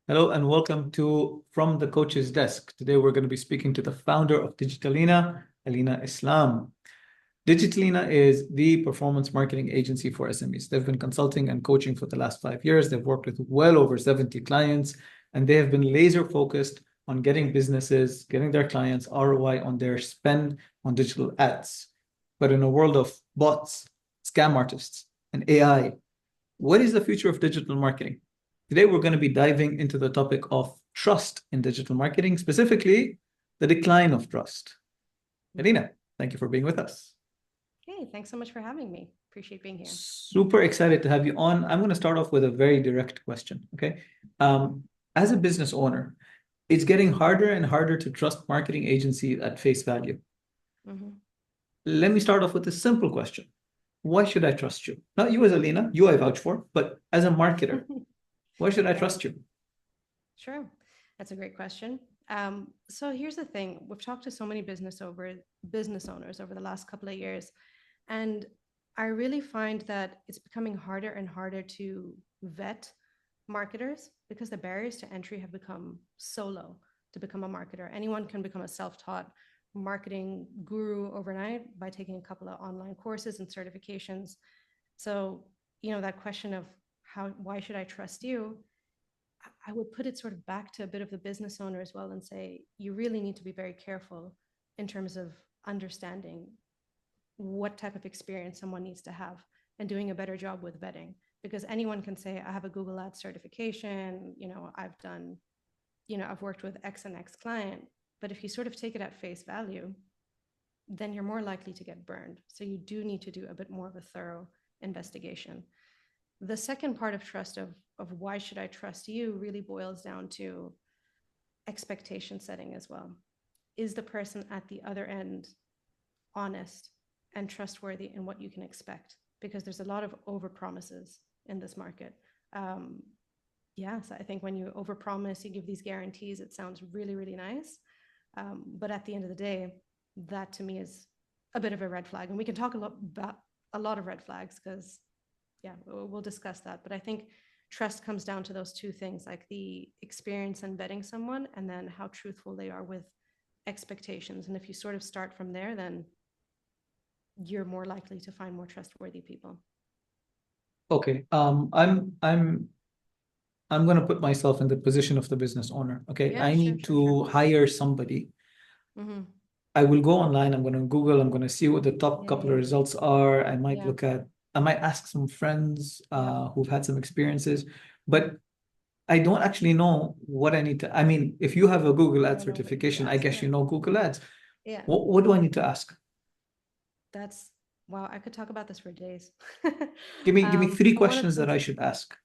Hello and welcome to From the Coach's Desk. Today we're going to be speaking to the founder of Digitalina, Alina Islam. Digitalina is the performance marketing agency for SMEs. They've been consulting and coaching for the last 5 years. They've worked with well over 70 clients, and they have been laser focused on getting businesses, getting their clients ROI on their spend on digital ads. But in a world of bots, scam artists, and AI, what is the future of digital marketing? Today, we're going to be diving into the topic of trust in digital marketing, specifically the decline of trust. Alina, thank you for being with us. Hey, thanks so much for having me. Appreciate being here. Super excited to have you on. I'm going to start off with a very direct question. Okay. As a business owner, it's getting harder and harder to trust marketing agencies at face value. Mhm. Let me start off with a simple question. Why should I trust you? Not you as Alina, you I vouch for, but as a marketer, why should I Yeah, trust you? sure. That's a great question. So here's the thing. We've talked to so many business owners over the last couple of years, and I really find that it's becoming harder and harder to vet marketers because the barriers to entry have become so low to become a marketer. Anyone can become a self-taught marketing guru overnight by taking a couple of online courses and certifications. So, that question of why should I trust you? I would put it sort of back to a bit of the business owner as well and say, you really need to be very careful in terms of understanding what type of experience someone needs to have and doing a better job with vetting. Because anyone can say, I have a Google Ads certification, I've worked with X and X client. But if you sort of take it at face value, then you're more likely to get burned. So you do need to do a bit more of a thorough investigation. The second part of trust of why should I trust you really boils down to expectation setting as well. Is the person at the other end honest and trustworthy in what you can expect? Because there's a lot of over promises in this market. So I think when you overpromise, you give these guarantees, it sounds really, really nice. But at the end of the day, that to me is a bit of a red flag. And we can talk about a lot of red flags because, we'll discuss that. But I think trust comes down to those two things, like the experience in vetting someone and then how truthful they are with expectations. And if you sort of start from there, then you're more likely to find more trustworthy people. Okay. I'm going to put myself in the position of the business owner. Okay. Yeah, I sure, need sure, sure. to hire somebody. Mm-hmm. I will go online. I'm going to Google. I'm going to see what the top Yeah, couple of yeah, results are. yeah, I might ask some friends yeah. who've had some experiences, but I don't actually know what I need to. I mean, if you have a Google You Ads don't know what you need to certification, I ask. guess Yeah, you know Google Ads. yeah. What do I need to ask? That's wow. I could talk about this for days. Give me three So one of the questions that things, I should ask.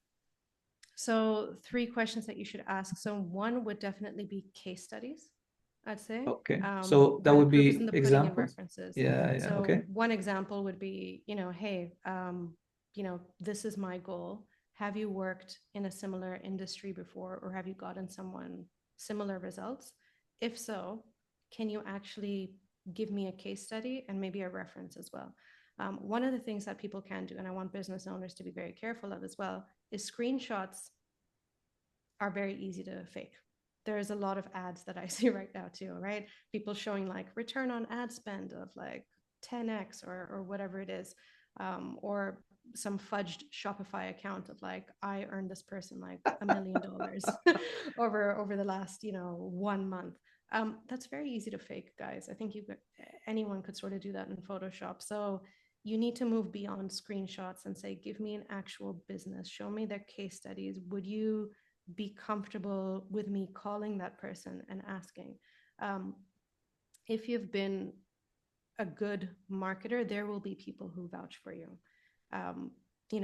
so three questions that you should ask. So one would definitely be case studies, I'd say, Okay. So that where the would proof is in be the pudding and examples. references. Yeah, yeah. So Okay. one example would be, hey, this is my goal. Have you worked in a similar industry before, or have you gotten someone similar results? If so, can you actually give me a case study and maybe a reference as well? One of the things that people can do, and I want business owners to be very careful of as well, is screenshots are very easy to fake. There's a lot of ads that I see right now too, right? People showing like return on ad spend of like 10x or whatever it is, or some fudged Shopify account of like I earned this person like $1 million over the last 1 month. That's very easy to fake, guys. I think anyone could sort of do that in Photoshop. So you need to move beyond screenshots and say, give me an actual business, show me their case studies. Would you be comfortable with me calling that person and asking? Um, if you've been a good marketer, there will be people who vouch for you. Um,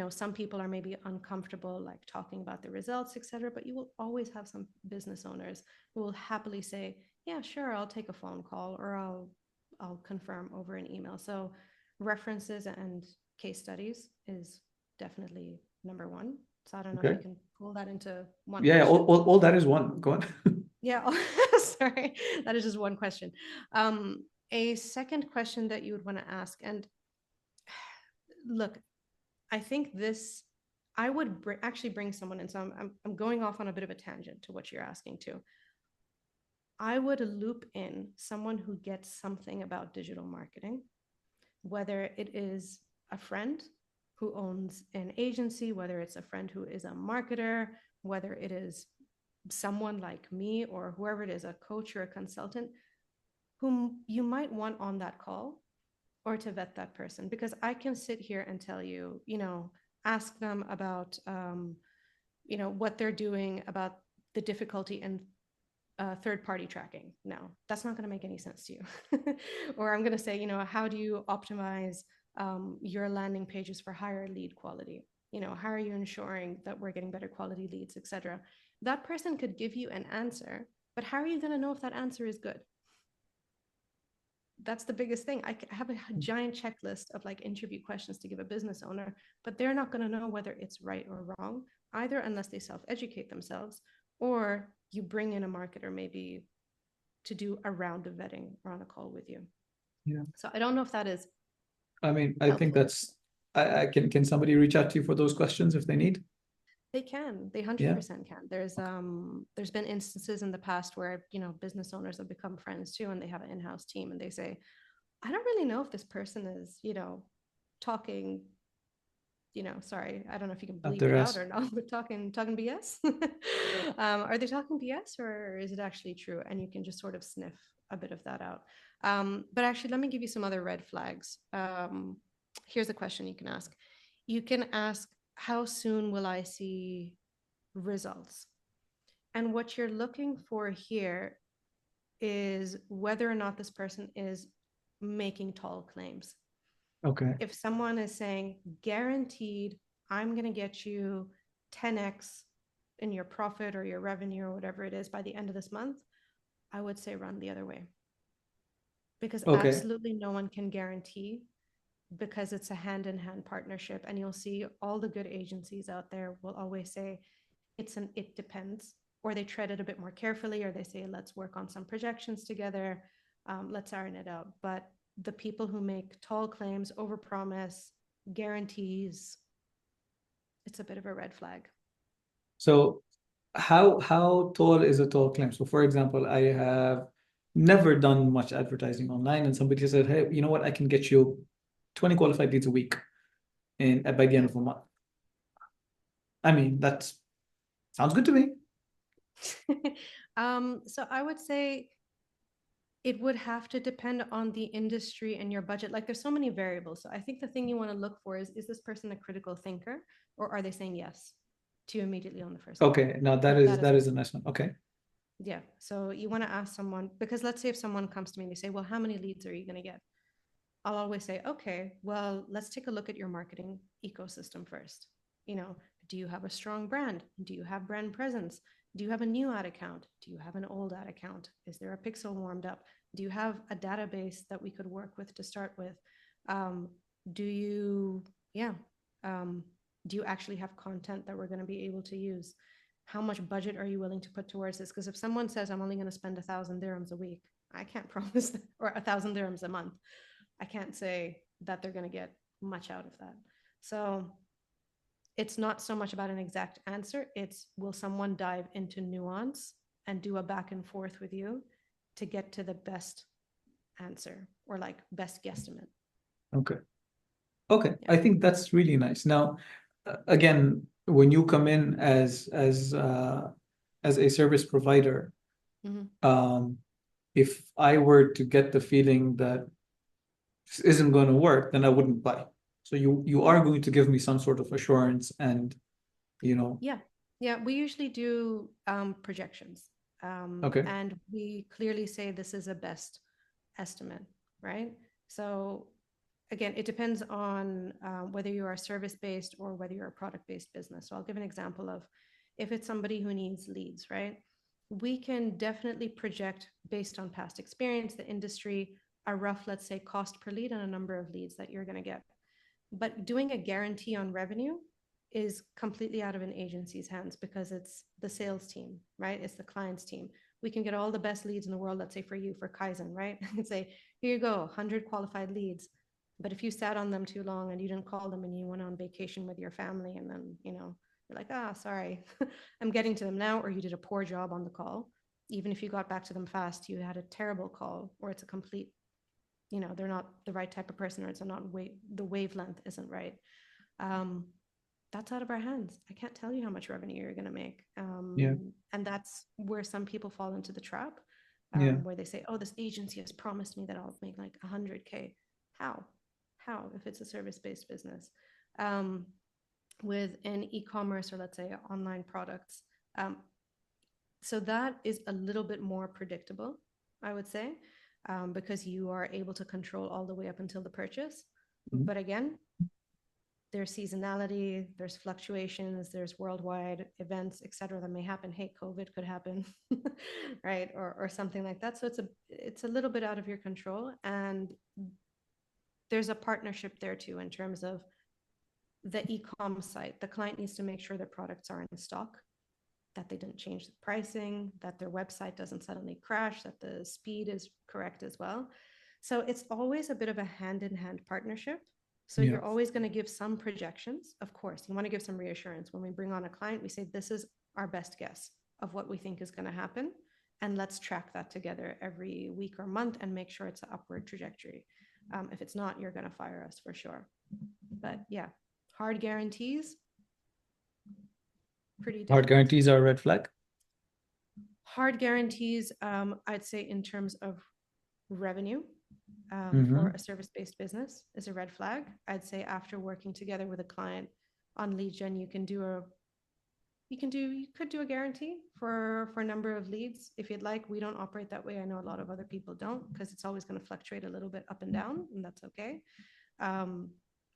some people are maybe uncomfortable like talking about the results, etc. But you will always have some business owners who will happily say, "Yeah, sure, I'll take a phone call or I'll confirm over an email." So references and case studies is definitely number one. So I don't know if Okay. you can pull that into one Yeah, question. all that is one. Go on. Yeah, sorry, that is just one question. A second question that you would want to ask, and look, I think this I would actually bring someone in. So I'm going off on a bit of a tangent to what you're asking to. I would loop in someone who gets something about digital marketing, whether it is a friend who owns an agency, whether it's a friend who is a marketer, whether it is someone like me or whoever it is, a coach or a consultant, whom you might want on that call or to vet that person. Because I can sit here and tell you, ask them about, what they're doing about the difficulty in third party tracking. No, that's not going to make any sense to you. Or I'm going to say, how do you optimize your landing pages for higher lead quality? How are you ensuring that we're getting better quality leads, etc.? That person could give you an answer, but how are you going to know if that answer is good? That's the biggest thing. I have a giant checklist of like interview questions to give a business owner, but they're not going to know whether it's right or wrong, either unless they self-educate themselves, or you bring in a marketer maybe to do a round of vetting or on a call with you. Yeah. So I don't know if that is I mean, I think helpful. that's, I can somebody reach out to you for those questions if they need? They can. They Yeah. 100% can. There's been instances in the past where, business owners have become friends too, and they have an in-house team and they say, I don't really know if this person is, talking, sorry, I don't know if you can Up bleep their it out ass. or not, but talking BS. Are they talking BS or is it actually true? And you can just sort of sniff a bit of that out. But actually, let me give you some other red flags. Here's a question you can ask. You can ask, how soon will I see results? And what you're looking for here is whether or not this person is making tall claims. Okay. If someone is saying, guaranteed, I'm going to get you 10x in your profit or your revenue or whatever it is by the end of this month, I would say run the other way. Because Okay. absolutely no one can guarantee, because it's a hand-in-hand partnership. And you'll see all the good agencies out there will always say it depends, or they tread it a bit more carefully, or they say, let's work on some projections together, let's iron it out. But the people who make tall claims, overpromise, guarantees, it's a bit of a red flag. So how tall is a tall claim? So for example, I have never done much advertising online and somebody said, hey, you know what? I can get you 20 qualified leads a week in by the end of the month. I mean, that sounds good to me. So I would say it would have to depend on the industry and your budget. Like there's so many variables. So I think the thing you want to look for is this person a critical thinker, or are they saying yes to you immediately on the first call? Okay, now that That is is that is a nice one. Okay. Yeah. So you want to ask someone, because let's say if someone comes to me and they say, well, how many leads are you going to get? I'll always say, okay, well, let's take a look at your marketing ecosystem first. Do you have a strong brand? Do you have brand presence? Do you have a new ad account? Do you have an old ad account? Is there a pixel warmed up? Do you have a database that we could work with to start with? Um, do you, yeah, do you actually have content that we're going to be able to use? How much budget are you willing to put towards this? Because if someone says, I'm only going to spend 1,000 dirhams a week, I can't promise that, or 1,000 dirhams a month. I can't say that they're going to get much out of that. So it's not so much about an exact answer. It's, will someone dive into nuance and do a back and forth with you to get to the best answer, or like best guesstimate. Okay. Okay. Yeah. I think that's really nice. Now, again, when you come in as a service provider, Mhm. if I were to get the feeling that this isn't going to work, then I wouldn't buy. So you Yeah. are going to give me some sort of assurance and Yeah. Yeah. We usually do projections. Okay. And we clearly say this is a best estimate, right? So again, it depends on whether you are service-based or whether you're a product-based business. So I'll give an example of, if it's somebody who needs leads, right? We can definitely project based on past experience, the industry, a rough, let's say, cost per lead and a number of leads that you're going to get. But doing a guarantee on revenue is completely out of an agency's hands, because it's the sales team, right? It's the client's team. We can get all the best leads in the world, let's say for you, for Kaizen, right? And say, here you go, 100 qualified leads. But if you sat on them too long and you didn't call them and you went on vacation with your family and then, you're like, sorry, I'm getting to them now, or you did a poor job on the call. Even if you got back to them fast, you had a terrible call, or it's a complete, they're not the right type of person, or it's not the wavelength isn't right. That's out of our hands. I can't tell you how much revenue you're going to make. Yeah. And that's where some people fall into the trap, Yeah. where they say, oh, this agency has promised me that I'll make like 100K. How? If it's a service-based business? With an e-commerce, or let's say online products. So that is a little bit more predictable, I would say, because you are able to control all the way up until the purchase. But again, there's seasonality, there's fluctuations, there's worldwide events, et cetera, that may happen. Hey, COVID could happen, right? Or something like that. So it's a little bit out of your control. And there's a partnership there too, in terms of the e-com site. The client needs to make sure their products are in stock, that they didn't change the pricing, that their website doesn't suddenly crash, that the speed is correct as well. So it's always a bit of a hand-in-hand partnership. So Yeah. you're always going to give some projections. Of course, you want to give some reassurance. When we bring on a client, we say, this is our best guess of what we think is going to happen. And let's track that together every week or month and make sure it's an upward trajectory. If it's not, you're going to fire us for sure. But yeah, hard guarantees, pretty difficult. Hard guarantees are a red flag. Hard guarantees, I'd say in terms of revenue, for a service-based business, is a red flag. I'd say after working together with a client on lead gen, you could do a guarantee for a number of leads if you'd like. We don't operate that way. I know a lot of other people don't, because it's always going to fluctuate a little bit up and down, and that's okay.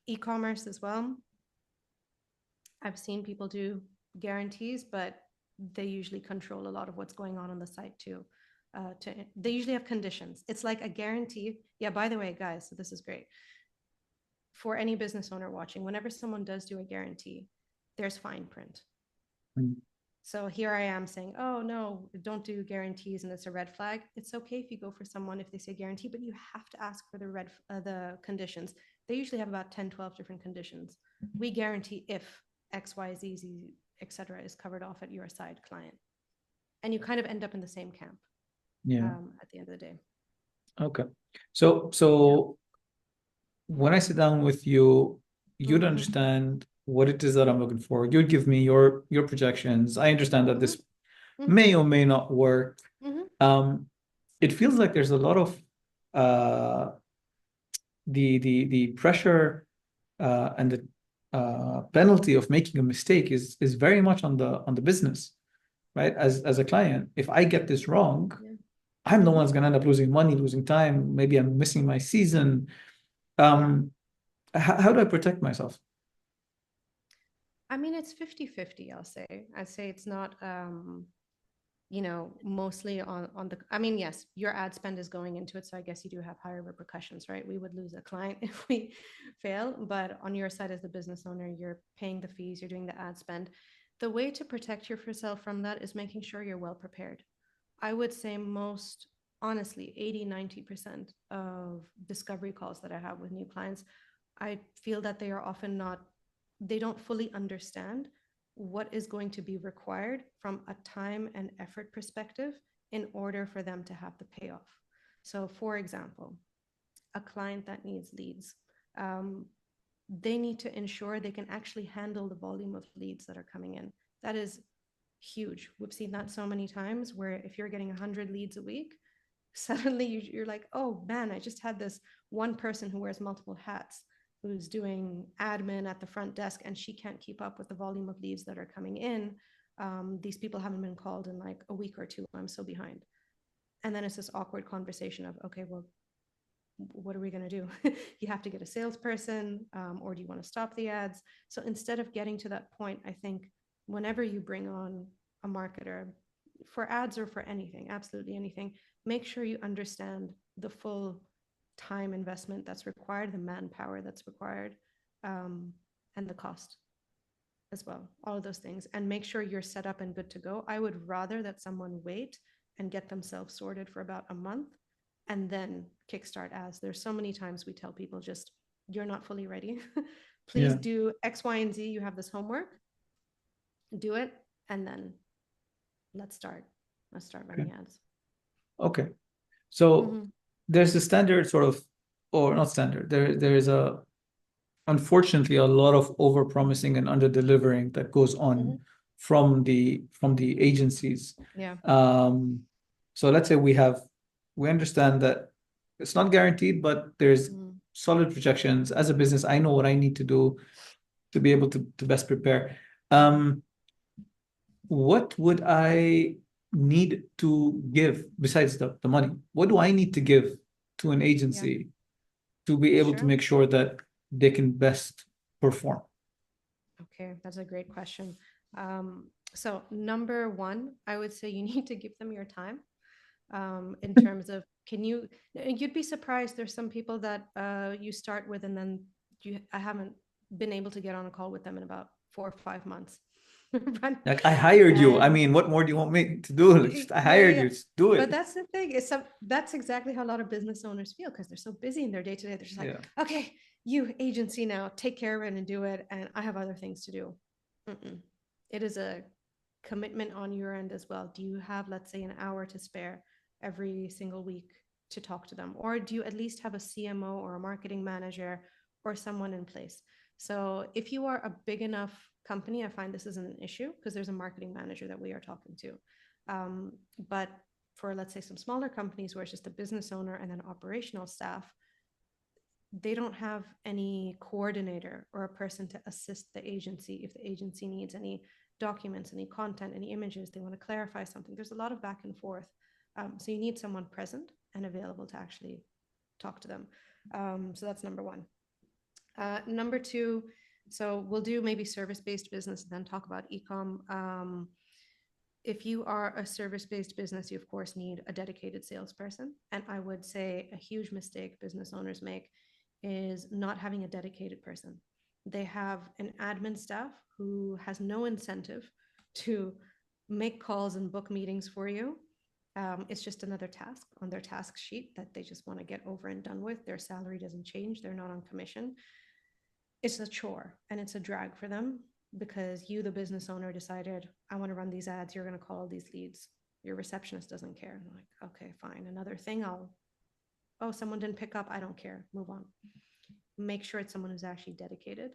E-commerce as well. I've seen people do guarantees, but they usually control a lot of what's going on the site too. They usually have conditions. It's like a guarantee. Yeah, by the way, guys, so this is great. For any business owner watching, whenever someone does do a guarantee, there's fine print. So here I am saying, oh no, don't do guarantees, and it's a red flag. It's okay if you go for someone if they say guarantee, but you have to ask for the conditions. They usually have about 10, 12 different conditions. We guarantee if X, Y, Z, etc. is covered off at your side, client. And you kind of end up in the same camp. Yeah. At the end of the day. Okay. So when I sit down with you, you'd understand what it is that I'm looking for. You'd give me your projections. I understand that this may or may not work. It feels like there's a lot of the pressure and the penalty of making a mistake is very much on the business, right? As a client, if I get this wrong, I'm the one that's gonna end up losing money, losing time. Maybe I'm missing my season. How do I protect myself? I mean, it's 50-50, I'll say. I'd say it's not, mostly on the, I mean, yes, your ad spend is going into it. So I guess you do have higher repercussions, right? We would lose a client if we fail, but on your side as the business owner, you're paying the fees, you're doing the ad spend. The way to protect yourself from that is making sure you're well prepared. I would say most, honestly, 80-90% of discovery calls that I have with new clients, I feel that they are often they don't fully understand what is going to be required from a time and effort perspective in order for them to have the payoff. So for example, a client that needs leads, they need to ensure they can actually handle the volume of leads that are coming in. That is huge. We've seen that so many times, where if you're getting 100 leads a week, suddenly you're like, oh man, I just had this one person who wears multiple hats, who's doing admin at the front desk, and she can't keep up with the volume of leads that are coming in. These people haven't been called in like a week or two. I'm so behind. And then it's this awkward conversation of, okay, well, what are we going to do? You have to get a salesperson, or do you want to stop the ads? So instead of getting to that point, I think whenever you bring on a marketer for ads or for anything, absolutely anything, make sure you understand the full time investment that's required, the manpower that's required, and the cost as well, all of those things, and make sure you're set up and good to go. I would rather that someone wait and get themselves sorted for about a month and then kickstart ads. There's so many times we tell people, just you're not fully ready. Please Yeah. do X, Y, and Z. You have this homework, do it, and then let's start. Let's start Okay. running ads. Okay. So Mhm. there's a standard sort of, or not standard. There is a unfortunately a lot of over promising and under delivering that goes on Mhm. from the agencies. Yeah. So let's say we understand that it's not guaranteed, but there's Mhm. solid projections. As a business, I know what I need to do to be able to best prepare. Um, what would I need to give besides the money? What do I need to give to an Yeah. agency to be able to Sure. make sure that they can best perform? Okay, that's a great question. So number one, I would say you need to give them your time. In terms of you'd be surprised. There's some people that you start with and then I haven't been able to get on a call with them in about 4 or 5 months. But, Like I hired you. I and mean, what more do you want me to do? Like, just I yeah, yeah, hired yeah. you. Just do But it. that's the thing. That's exactly how a lot of business owners feel because they're so busy in their day to day. They're just like, Yeah. okay, you agency now, take care of it and do it, and I have other things to do. Mm-mm. It is a commitment on your end as well. Do you have, let's say, an hour to spare every single week to talk to them, or do you at least have a CMO or a marketing manager or someone in place? So if you are a big enough company, I find this isn't an issue because there's a marketing manager that we are talking to. But for, let's say, some smaller companies where it's just a business owner and then operational staff, they don't have any coordinator or a person to assist the agency if the agency needs any documents, any content, any images, they want to clarify something. There's a lot of back and forth. So you need someone present and available to actually talk to them. So that's number one. Number two, so we'll do maybe service-based business and then talk about e-com. If you are a service-based business, you of course need a dedicated salesperson. And I would say a huge mistake business owners make is not having a dedicated person. They have an admin staff who has no incentive to make calls and book meetings for you. It's just another task on their task sheet that they just want to get over and done with. Their salary doesn't change. They're not on commission. It's a chore and it's a drag for them because you, the business owner, decided, I want to run these ads. You're going to call these leads. Your receptionist doesn't care. And like, okay, fine. Another thing, oh, someone didn't pick up. I don't care. Move on. Make sure it's someone who's actually dedicated,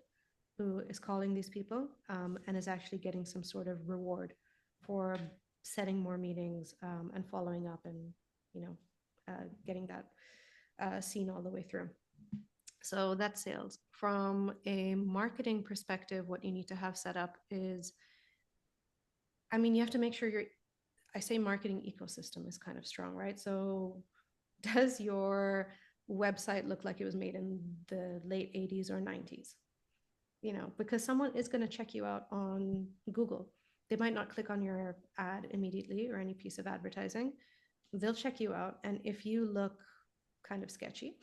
who is calling these people and is actually getting some sort of reward for setting more meetings and following up and, getting that seen all the way through. So that's sales. From a marketing perspective, what you need to have set up is, I mean, you have to make sure I say marketing ecosystem is kind of strong, right? So does your website look like it was made in the late 80s or 90s? Because someone is going to check you out on Google. They might not click on your ad immediately or any piece of advertising. They'll check you out. And if you look kind of sketchy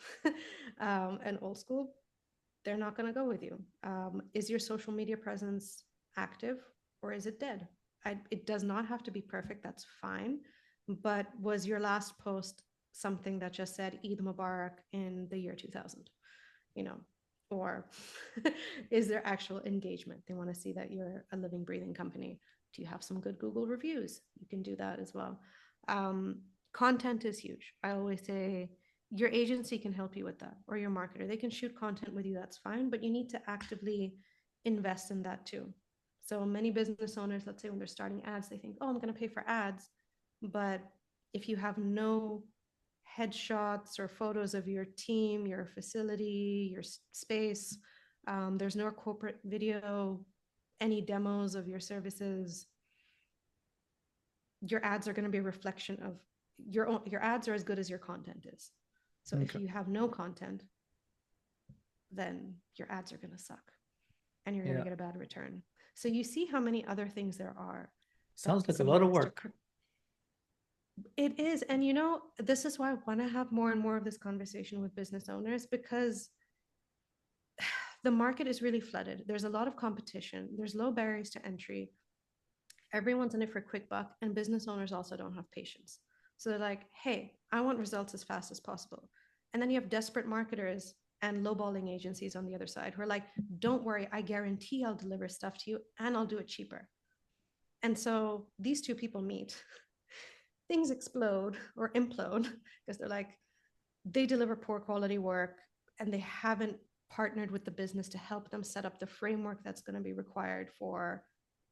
and old school, they're not going to go with you. Is your social media presence active or is it dead? It does not have to be perfect. That's fine. But was your last post something that just said Eid Mubarak in the year 2000? You know, or is there actual engagement? They want to see that you're a living, breathing company. Do you have some good Google reviews? You can do that as well. Um, Content is huge. I always say your agency can help you with that, or your marketer. They can shoot content with you, that's fine, but you need to actively invest in that too. So many business owners, let's say when they're starting ads, they think, oh, I'm going to pay for ads. But if you have no headshots or photos of your team, your facility, your space, there's no corporate video, any demos of your services, your ads are going to be a reflection of your ads are as good as your content is. So if Okay. you have no content, then your ads are going to suck and you're going to Yeah. get a bad return. So you see how many other things there are that Sounds like a someone lot of has to. work. It is. And this is why I want to have more and more of this conversation with business owners because the market is really flooded. There's a lot of competition. There's low barriers to entry. Everyone's in it for a quick buck, and business owners also don't have patience. So they're like, hey, I want results as fast as possible. And then you have desperate marketers and lowballing agencies on the other side who are like, don't worry, I guarantee I'll deliver stuff to you and I'll do it cheaper. And so these two people meet, things explode or implode because they're like, they deliver poor quality work and they haven't partnered with the business to help them set up the framework that's going to be required for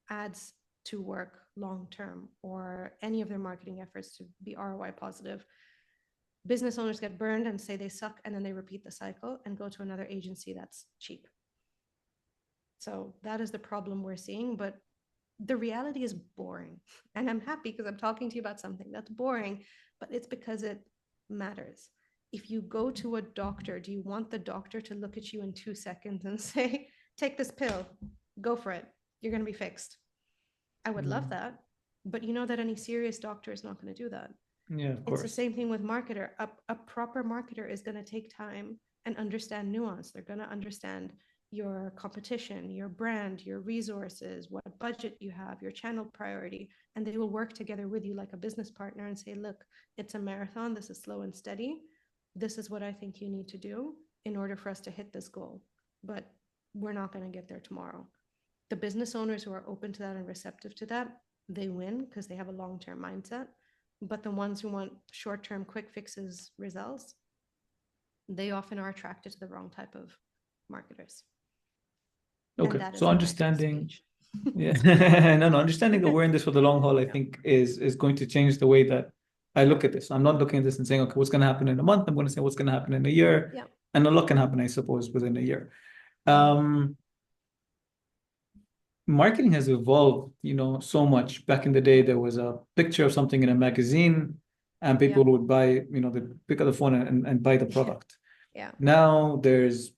ads to work long term or any of their marketing efforts to be ROI positive. Business owners get burned and say they suck, and then they repeat the cycle and go to another agency that's cheap. So that is the problem we're seeing, but the reality is boring. And I'm happy because I'm talking to you about something that's boring, but it's because it matters. If you go to a doctor, do you want the doctor to look at you in 2 seconds and say, take this pill, go for it, you're going to be fixed? I would love that. But you know that any serious doctor is not going to do that. Yeah, of It's course. the same thing with marketer. A proper marketer is going to take time and understand nuance. They're going to understand your competition, your brand, your resources, what budget you have, your channel priority, and they will work together with you like a business partner and say, look, it's a marathon. This is slow and steady. This is what I think you need to do in order for us to hit this goal. But we're not going to get there tomorrow. The business owners who are open to that and receptive to that, they win because they have a long-term mindset. But the ones who want short-term quick fixes results, they often are attracted to the wrong type of marketers. Okay, And that so is understanding, speech. yeah, no, understanding awareness for the long haul, I think is going to change the way that I look at this. I'm not looking at this and saying, okay, what's going to happen in a month? I'm going to say what's going to happen in a year, Yeah. and a lot can happen, I suppose, within a year. Marketing has evolved, so much. Back in the day, there was a picture of something in a magazine, and people would buy, they pick up the phone and buy the product. Yeah. Now there's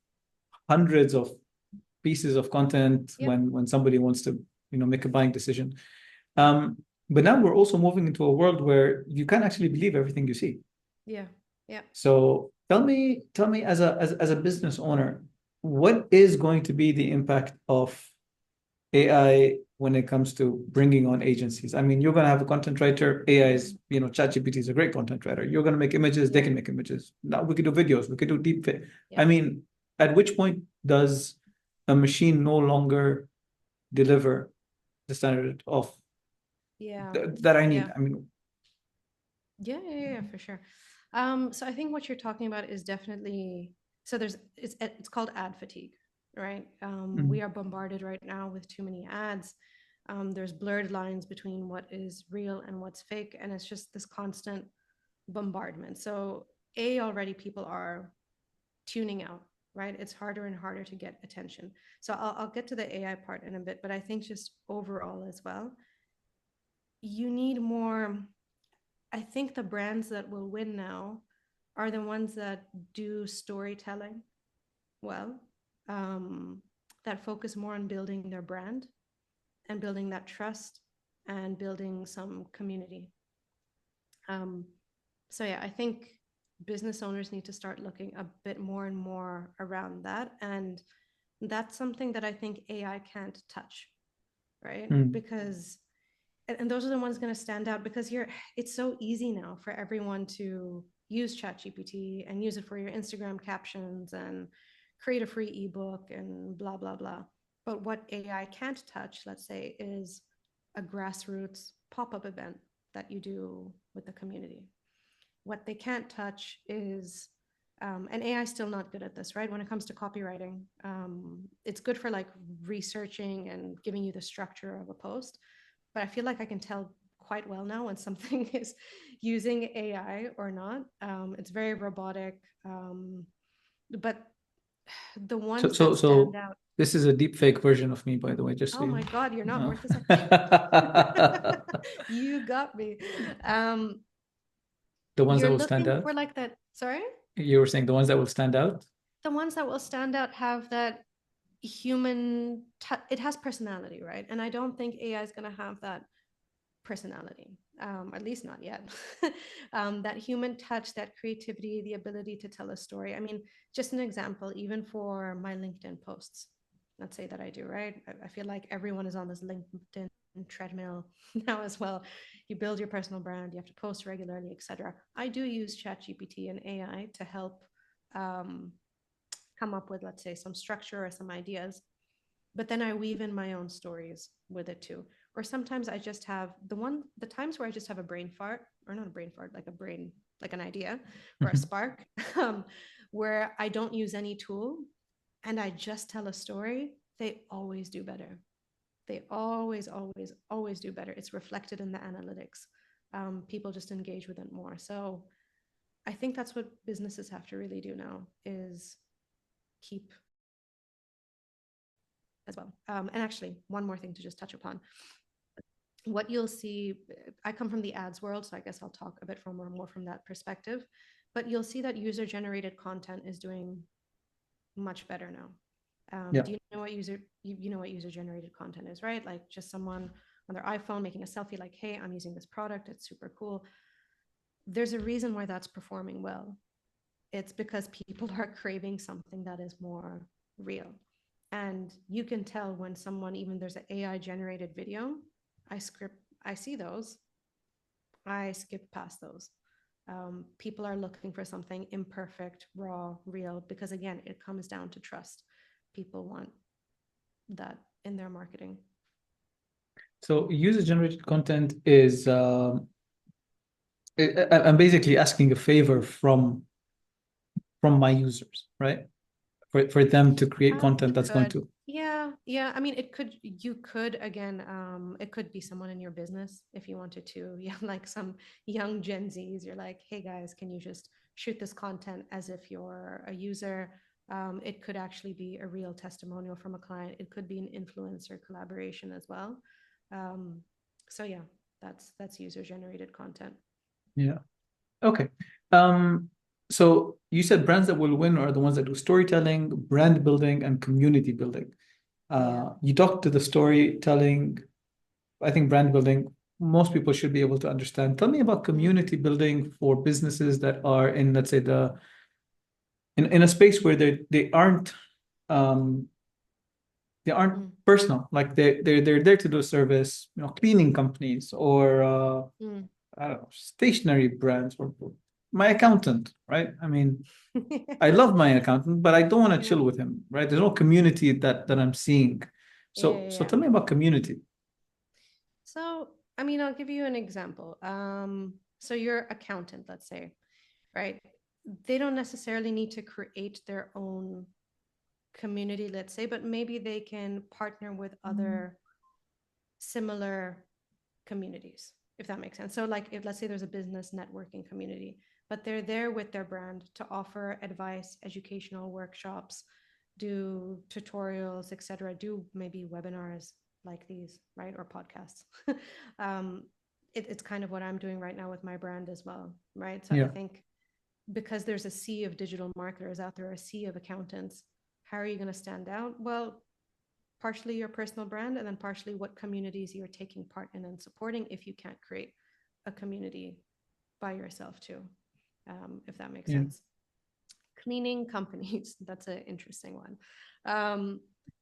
hundreds of pieces of content when somebody wants to, make a buying decision. But now we're also moving into a world where you can't actually believe everything you see. Yeah. Yeah. So tell me as a business owner, what is going to be the impact of AI when it comes to bringing on agencies? I mean, you're going to have a content writer. AI is, ChatGPT is a great content writer. You're going to make images. They can make images. Now we could do videos. We could do deep fit. I mean, at which point does a machine no longer deliver the standard of that I need? I mean, yeah, for sure. So I think what you're talking about is definitely, so it's called ad fatigue, right? We are bombarded right now with too many ads. There's blurred lines between what is real and what's fake, and it's just this constant bombardment. So already people are tuning out, right? It's harder and harder to get attention. So I'll get to the AI part in a bit, but I think just overall as well, you need more. I think the brands that will win now are the ones that do storytelling well, that focus more on building their brand and building that trust and building some community. So yeah, I think business owners need to start looking a bit more and more around that. And that's something that I think AI can't touch, right? Because and those are the ones going to stand out because it's so easy now for everyone to use ChatGPT and use it for your Instagram captions and create a free ebook and blah, blah, blah. But what AI can't touch, let's say, is a grassroots pop-up event that you do with the community. What they can't touch is, and AI is still not good at this, right? When it comes to copywriting, it's good for like researching and giving you the structure of a post. But I feel like I can tell quite well now when something is using AI or not. It's very robotic. But the ones that stand out. This is a deep fake version of me, by the way. Just oh my God, you're not worth a second. You got me. The ones that will stand You're looking out. for like that. Sorry? You were saying the ones that will stand out? The ones that will stand out have that human, it has personality, right? And I don't think AI is going to have that personality, at least not yet. That human touch, that creativity, the ability to tell a story. I mean, just an example, even for my LinkedIn posts, let's say that I do, right? I feel like everyone is on this LinkedIn treadmill now as well. You build your personal brand, you have to post regularly, etc. I do use ChatGPT and AI to help come up with, let's say, some structure or some ideas, but then I weave in my own stories with it too. Or sometimes I just have the times where I just have a brain fart, or not a brain fart, like a brain, like an idea or a spark, where I don't use any tool and I just tell a story, they always do better. They always, always, always do better. It's reflected in the analytics. People just engage with it more. So I think that's what businesses have to really do now is keep as well. And actually, one more thing to just touch upon. What you'll see, I come from the ads world, so I guess I'll talk a bit from more from that perspective. But you'll see that user-generated content is doing much better now. Do you know what you know what user-generated content is, right? Like just someone on their iPhone making a selfie, like, "Hey, I'm using this product. It's super cool." There's a reason why that's performing well. It's because people are craving something that is more real. And you can tell when someone, even there's an AI generated video, I see those, I skip past those. People are looking for something imperfect, raw, real, because again, it comes down to trust. People want that in their marketing. So user-generated content is I'm basically asking a favor from my users, right? For them to create content that's going to. Yeah. I mean, you could, again, it could be someone in your business if you wanted to. Yeah, like some young Gen Zs, you're like, "Hey guys, can you just shoot this content as if you're a user?" It could actually be a real testimonial from a client. It could be an influencer collaboration as well. So yeah, that's user-generated content. Yeah. Okay. So you said brands that will win are the ones that do storytelling, brand building, and community building. You talked to the storytelling, I think brand building, most people should be able to understand. Tell me about community building for businesses that are in, let's say, in a space where they aren't personal, like they're there to do a service, cleaning companies or I don't know, stationery brands or my accountant, right? I mean, I love my accountant, but I don't want to chill with him, right? There's no community that I'm seeing. So tell me about community. So, I mean, I'll give you an example. So your accountant, let's say, right? They don't necessarily need to create their own community, let's say, but maybe they can partner with other similar communities, if that makes sense. So like if let's say there's a business networking community, but they're there with their brand to offer advice, educational workshops, do tutorials, etc., do maybe webinars like these, right? Or podcasts. It's kind of what I'm doing right now with my brand as well, right? So I think because there's a sea of digital marketers out there, a sea of accountants, how are you going to stand out? Well, partially your personal brand and then partially what communities you're taking part in and supporting if you can't create a community by yourself too, if that makes sense. Cleaning companies, that's an interesting one.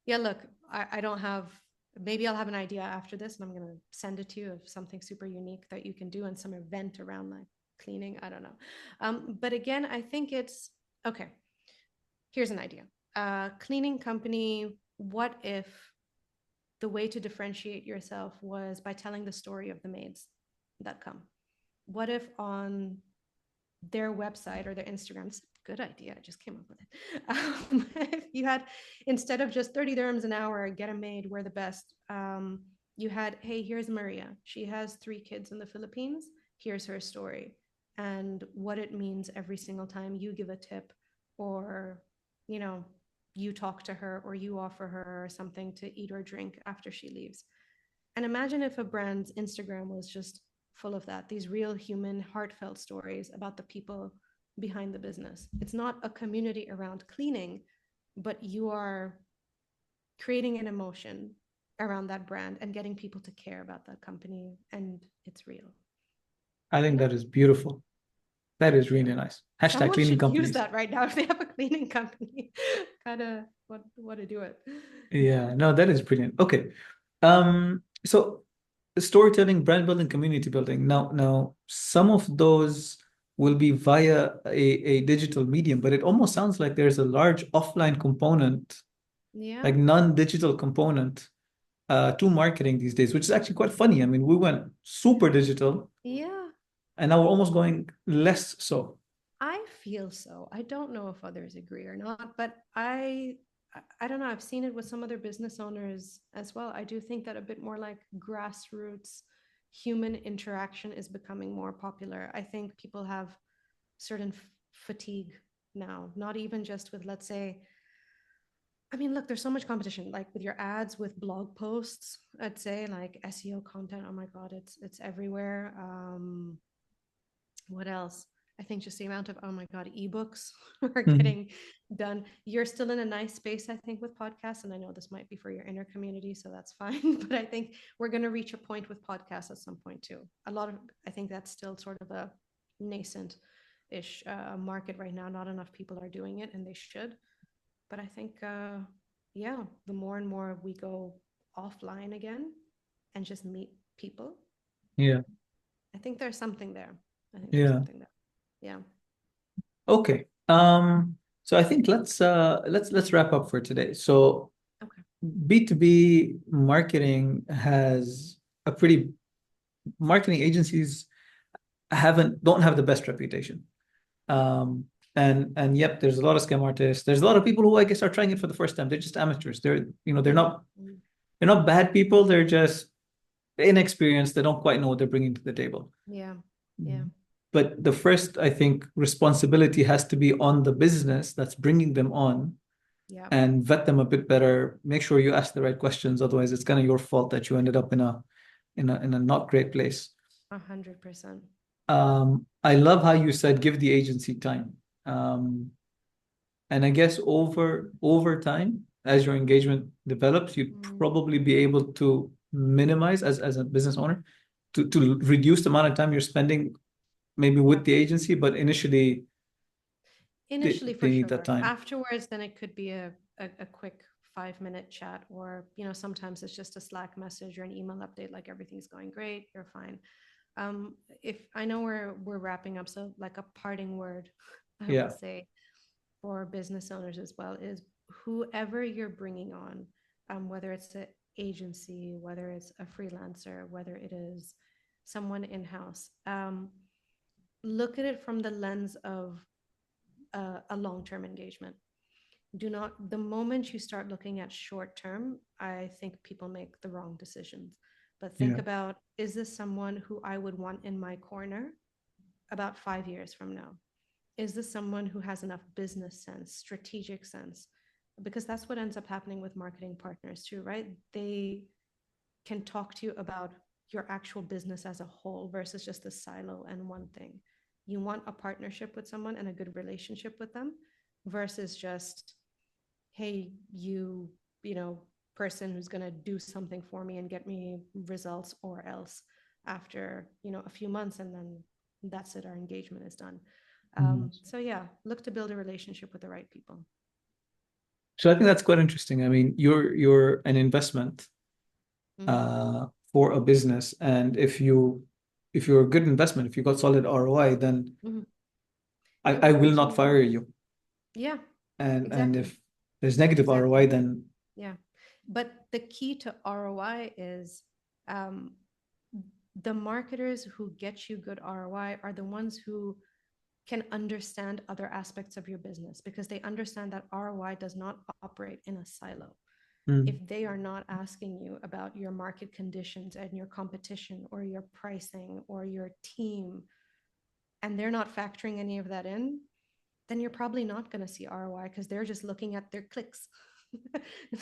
Yeah, look, I don't have, maybe I'll have an idea after this and I'm going to send it to you of something super unique that you can do in some event around like cleaning. I don't know. But again, I think it's, okay, here's an idea. Cleaning company, what if the way to differentiate yourself was by telling the story of the maids that come? What if on their website or their Instagram, it's a good idea, I just came up with it. If you had, instead of just 30 dirhams an hour, get a maid, we're the best. You had, hey, here's Maria. She has 3 kids in the Philippines. Here's her story and what it means every single time you give a tip or, you talk to her or you offer her something to eat or drink after she leaves. And imagine if a brand's Instagram was just full of that, these real human, heartfelt stories about the people behind the business. It's not a community around cleaning, but you are creating an emotion around that brand and getting people to care about that company, and it's real. I think that is beautiful. That is really nice. Hashtag Someone cleaning should companies. use that right now if they have a cleaning company. Kind of what to do it. Yeah, no, that is brilliant. Okay. So storytelling, brand building, community building. Now some of those will be via a digital medium, but it almost sounds like there's a large offline component, Yeah. like non-digital component to marketing these days, which is actually quite funny. I mean, we went super digital Yeah. and now we're almost going less so. I feel so. I don't know if others agree or not, but I don't know. I've seen it with some other business owners as well. I do think that a bit more like grassroots human interaction is becoming more popular. I think people have certain fatigue now, not even just with, let's say, I mean, look, there's so much competition, like with your ads, with blog posts, I'd say like SEO content. Oh my God, it's everywhere. What else? I think just the amount of, oh my God, ebooks are Mhm. getting done. You're still in a nice space, I think, with podcasts. And I know this might be for your inner community, so that's fine. But I think we're going to reach a point with podcasts at some point too. I think that's still sort of a nascent ish market right now. Not enough people are doing it, and they should. But I think, yeah, the more and more we go offline again and just meet people, Yeah, I think there's something there. I think there's yeah. something there. Yeah. Okay. So I think let's wrap up for today. So Okay. B2B marketing has a pretty marketing agencies don't have the best reputation. Um, and yep, there's a lot of scam artists. There's a lot of people who I guess are trying it for the first time. They're just amateurs. Mm, mm. They're not bad people. They're just inexperienced. They don't quite know what they're bringing to the table. Yeah. Yeah. But the first, I think, responsibility has to be on the business that's bringing them on Yeah. and vet them a bit better. Make sure you ask the right questions. Otherwise, it's kind of your fault that you ended up in a not great place. 100%. I love how you said give the agency time. Um, and I guess over time, as your engagement develops, you'd Mm. probably be able to minimize as a business owner to reduce the amount of time you're spending maybe with Yep. the agency, but initially Initially, they for need that sure. time. Afterwards, then it could be a quick 5 minute chat, or, sometimes it's just a Slack message or an email update, like everything's going great, you're fine. If I know we're wrapping up, so like a parting word, I will Yeah, say for business owners as well is whoever you're bringing on, whether it's an agency, whether it's a freelancer, whether it is someone in house, look at it from the lens of a long term engagement. Do not, the moment you start looking at short term, I think people make the wrong decisions. But think yeah, about, is this someone who I would want in my corner about 5 years from now? Is this someone who has enough business sense, strategic sense? Because that's what ends up happening with marketing partners too, right? They can talk to you about your actual business as a whole versus just a silo and one thing. You want a partnership with someone and a good relationship with them versus just, hey, you know, person who's going to do something for me and get me results, or else after, a few months, and then that's it, our engagement is done. Mhm. So yeah, look to build a relationship with the right people. So I think that's quite interesting. I mean, you're an investment Mm-hmm. for a business, and if you're a good investment, if you got solid ROI, then Mm-hmm. It I will will not continue fire growing. you. Yeah, And exactly. if there's negative Exactly. ROI, then Yeah. But the key to ROI is, um, the marketers who get you good ROI are the ones who can understand other aspects of your business, because they understand that ROI does not operate in a silo. mm, If they are not asking you about your market conditions and your competition or your pricing or your team, and they're not factoring any of that in, then you're probably not going to see ROI, because they're just looking at their clicks.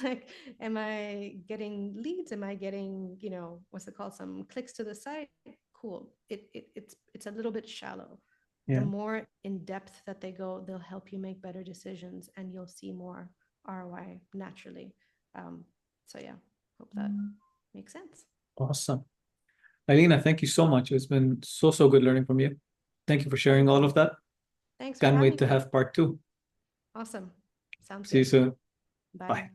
Like, am I getting leads? Am I getting, what's it called? Some clicks to the site? Cool. It's a little bit shallow. The yeah. more in depth that they go, they'll help you make better decisions and you'll see more ROI naturally. Um, so yeah, hope that makes sense. Awesome. Alina, thank you so much. It's been so good learning from you. Thank you for sharing Thank all you. of that. Thanks for Can't wait having to me. have part two. Awesome. Sounds See you good. soon. Bye. Bye.